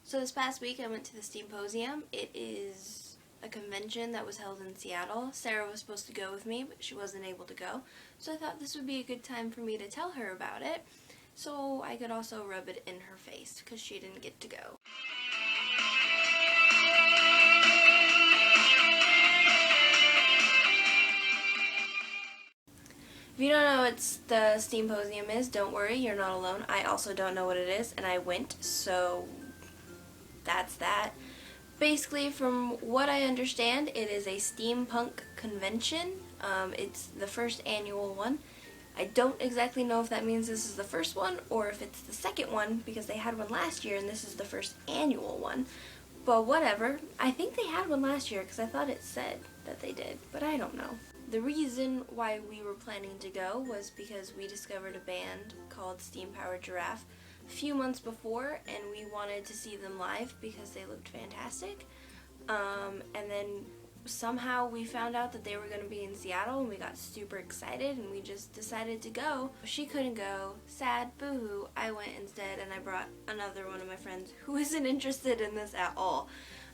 So this past week I went to the Steamposium. It is a convention that was held in Seattle. Sarah was supposed to go with me, but she wasn't able to go. So I thought this would be a good time for me to tell her about it, so I could also rub it in her face, because she didn't get to go. If you don't know what the Steamposium is, don't worry, you're not alone. I also don't know what it is, and I went, so that's that. Basically, from what I understand, it is a steampunk convention. It's the first annual one. I don't exactly know if that means this is the first one or if it's the second one, because they had one last year and this is the first annual one. But whatever. I think they had one last year because I thought it said that they did, but I don't know. The reason why we were planning to go was because we discovered a band called Steam Powered Giraffe a few months before, and we wanted to see them live because they looked fantastic. And then somehow we found out that they were going to be in Seattle, and we got super excited, and we just decided to go. She couldn't go. Sad, boo-hoo. I went instead, and I brought another one of my friends who isn't interested in this at all.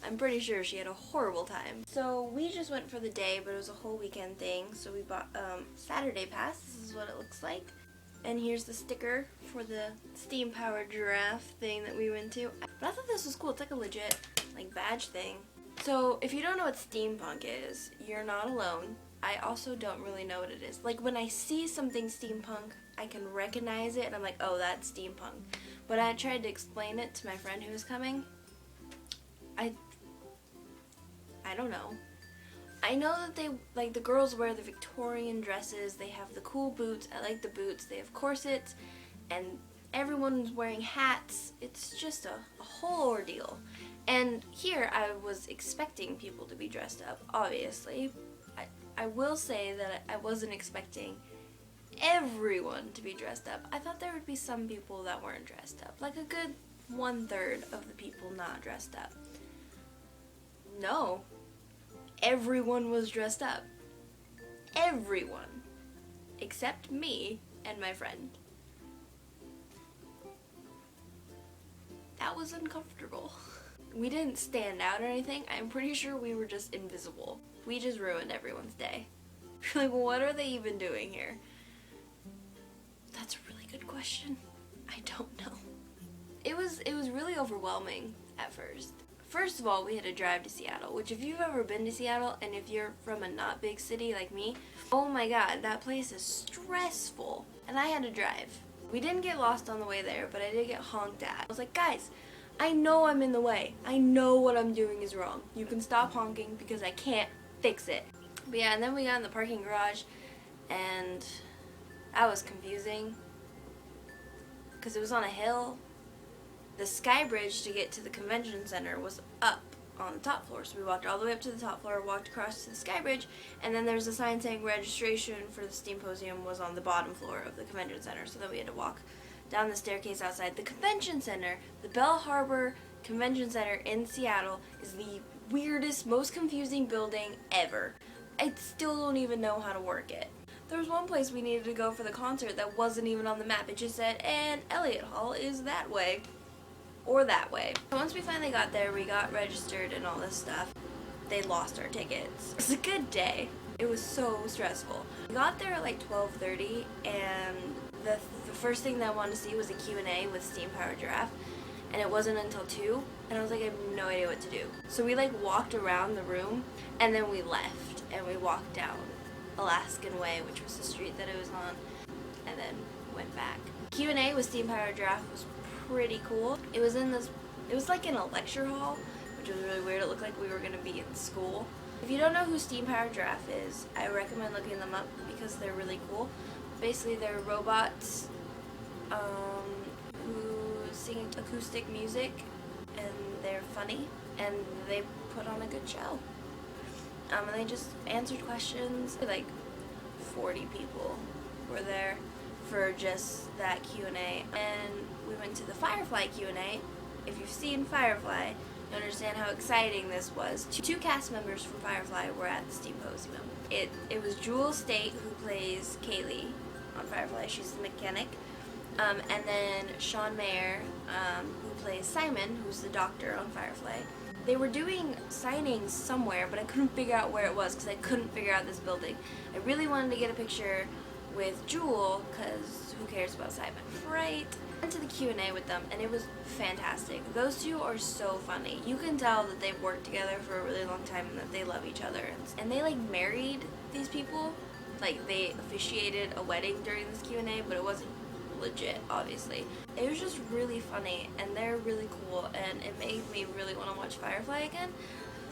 I'm pretty sure she had a horrible time. So we just went for the day, but it was a whole weekend thing, so we bought Saturday pass. This is what it looks like. And here's the sticker for the steam-powered giraffe thing that we went to. But I thought this was cool. It's like a legit badge thing. So if you don't know what steampunk is, you're not alone. I also don't really know what it is. Like, when I see something steampunk, I can recognize it and I'm like, oh, that's steampunk. But I tried to explain it to my friend who was coming. I don't know. I know that they, like, the girls wear the Victorian dresses, they have the cool boots, I like the boots, they have corsets, and everyone's wearing hats. It's just a whole ordeal. And here I was expecting people to be dressed up, obviously. I will say that I wasn't expecting everyone to be dressed up. I thought there would be some people that weren't dressed up, like a good 1/3 of the people not dressed up. No. Everyone was dressed up. Everyone. Except me and my friend. That was uncomfortable. We didn't stand out or anything. I'm pretty sure we were just invisible. We just ruined everyone's day. Like, what are they even doing here? That's a really good question. I don't know. It was really overwhelming at first. First of all, we had to drive to Seattle, which if you've ever been to Seattle and if you're from a not big city like me, oh my god, that place is stressful. And I had to drive. We didn't get lost on the way there, but I did get honked at. I was like, guys, I know I'm in the way. I know what I'm doing is wrong. You can stop honking because I can't fix it. But yeah, and then we got in the parking garage, and that was confusing because it was on a hill. The sky bridge to get to the convention center was up on the top floor, so we walked all the way up to the top floor, walked across to the sky bridge, and then there was a sign saying registration for the Steamposium was on the bottom floor of the convention center, so then we had to walk down the staircase outside. The convention center, the Bell Harbor Convention Center in Seattle, is the weirdest, most confusing building ever. I still don't even know how to work it. There was one place we needed to go for the concert that wasn't even on the map. It just said, and Elliott Hall is that way. Or that way. Once we finally got there, we got registered and all this stuff. They lost our tickets. It was a good day. It was so stressful. We got there at like 12:30, and the first thing that I wanted to see was a Q&A with Steam Powered Giraffe, and it wasn't until 2, and I was like, I have no idea what to do. So we like walked around the room, and then we left, and we walked down Alaskan Way, which was the street that it was on, and then went back. Q&A with Steam Powered Giraffe was pretty cool. It was like in a lecture hall, which was really weird. It looked like we were going to be in school. If you don't know who Steam Powered Giraffe is, I recommend looking them up because they're really cool. Basically, they're robots who sing acoustic music, and they're funny, and they put on a good show. And they just answered questions. Like 40 people were there for just that Q&A. And we went to the Firefly Q&A. If you've seen Firefly, you understand how exciting this was. Two cast members from Firefly were at the Steamposium. It was Jewel State, who plays Kaylee on Firefly. She's the mechanic. And then Sean Mayer, who plays Simon, who's the doctor on Firefly. They were doing signings somewhere, but I couldn't figure out where it was because I couldn't figure out this building. I really wanted to get a picture with Jewel because who cares about Simon, right? I went to the Q&A with them and it was fantastic. Those two are so funny. You can tell that they've worked together for a really long time and that they love each other. And they like married these people. Like they officiated a wedding during this Q&A, but it wasn't legit, obviously. It was just really funny and they're really cool and it made me really want to watch Firefly again.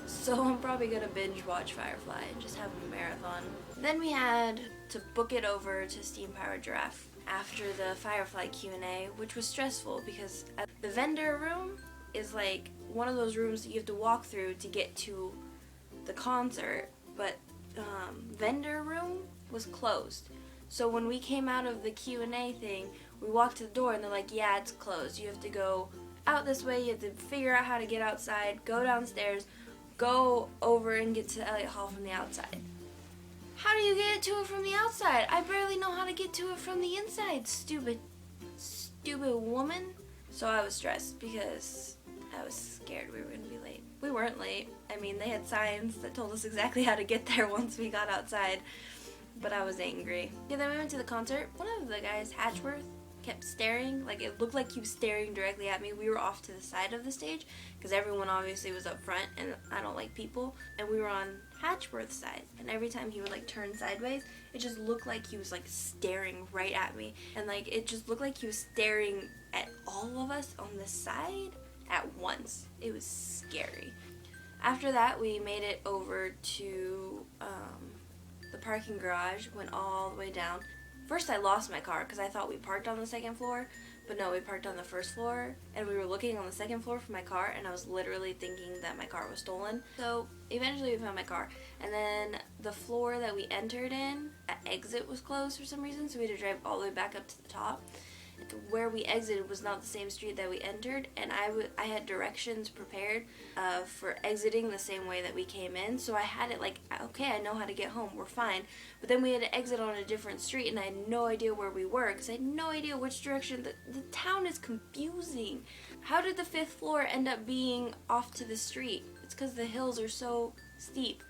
So I'm probably gonna binge watch Firefly and just have a marathon. Then we had to book it over to Steam Powered Giraffe after the Firefly Q&A, which was stressful because the vendor room is like one of those rooms that you have to walk through to get to the concert, but vendor room was closed. So when we came out of the Q&A thing, we walked to the door and they're like, yeah, it's closed. You have to go out this way, you have to figure out how to get outside, go downstairs, go over and get to Elliott Hall from the outside. How do you get to it from the outside? I barely know how to get to it from the inside, stupid woman. So I was stressed because I was scared we were going to be late. We weren't late. I mean, they had signs that told us exactly how to get there once we got outside. But I was angry. Yeah, then we went to the concert. One of the guys, Hatchworth, kept staring. Like, it looked like he was staring directly at me. We were off to the side of the stage because everyone obviously was up front and I don't like people. And we were on Hatchworth's side. And every time he would, like, turn sideways, it just looked like he was, like, staring right at me. And, like, it just looked like he was staring at all of us on the side at once. It was scary. After that, we made it over to the parking garage, went all the way down. First I lost my car because I thought we parked on the second floor, but no, we parked on the first floor and we were looking on the second floor for my car and I was literally thinking that my car was stolen. So eventually we found my car and then the floor that we entered in, that exit was closed for some reason, so we had to drive all the way back up to the top. Where we exited was not the same street that we entered, and I had directions prepared for exiting the same way that we came in, so I had it like, okay, I know how to get home, we're fine. But then we had to exit on a different street and I had no idea where we were because I had no idea which direction. The town is confusing. How did the 5th floor end up being off to the street? It's because the hills are so steep.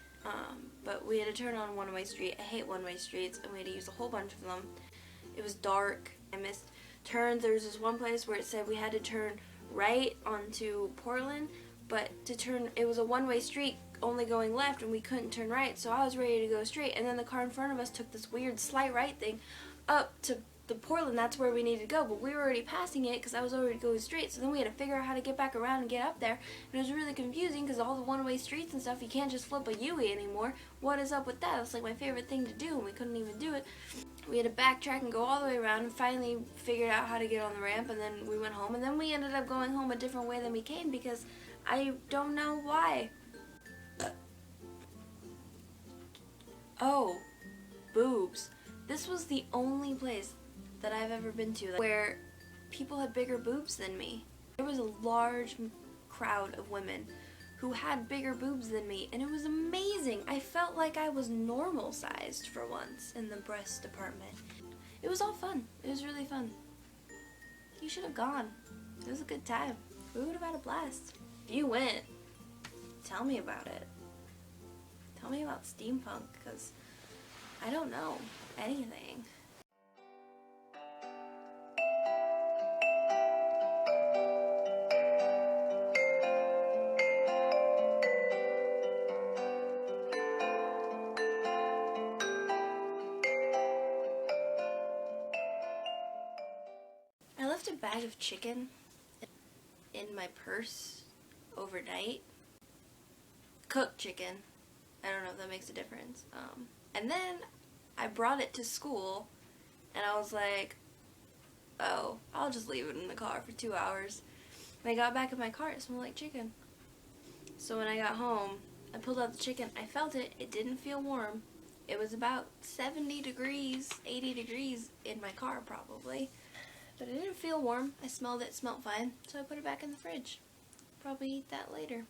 But we had to turn on one-way street. I hate one-way streets and we had to use a whole bunch of them. It was dark. I missed turns. There was this one place where it said we had to turn right onto Portland, but to turn, it was a one-way street only going left and we couldn't turn right, so I was ready to go straight, and then the car in front of us took this weird slight right thing up to the Portland. That's where we needed to go, but we were already passing it because I was already going straight, so then we had to figure out how to get back around and get up there, and it was really confusing because all the one-way streets and stuff, you can't just flip a U-ey anymore. What is up with that? It's like my favorite thing to do and we couldn't even do it. We had to backtrack and go all the way around and finally figured out how to get on the ramp, and then we went home, and then we ended up going home a different way than we came because I don't know why. Oh, boobs. This was the only place that I've ever been to where people had bigger boobs than me. There was a large crowd of women who had bigger boobs than me, and it was amazing. I felt like I was normal sized for once in the breast department. It was all fun. It was really fun. You should have gone. It was a good time. We would have had a blast. If you went, tell me about it. Tell me about steampunk, because I don't know anything. I left a bag of chicken in my purse overnight. Cooked chicken. I don't know if that makes a difference. And then I brought it to school and I was like, oh, I'll just leave it in the car for 2 hours. When I got back in my car, it smelled like chicken. So when I got home, I pulled out the chicken. I felt it. It didn't feel warm. It was about 70 degrees, 80 degrees in my car probably. But it didn't feel warm. I smelled it. It smelled fine. So I put it back in the fridge. Probably eat that later.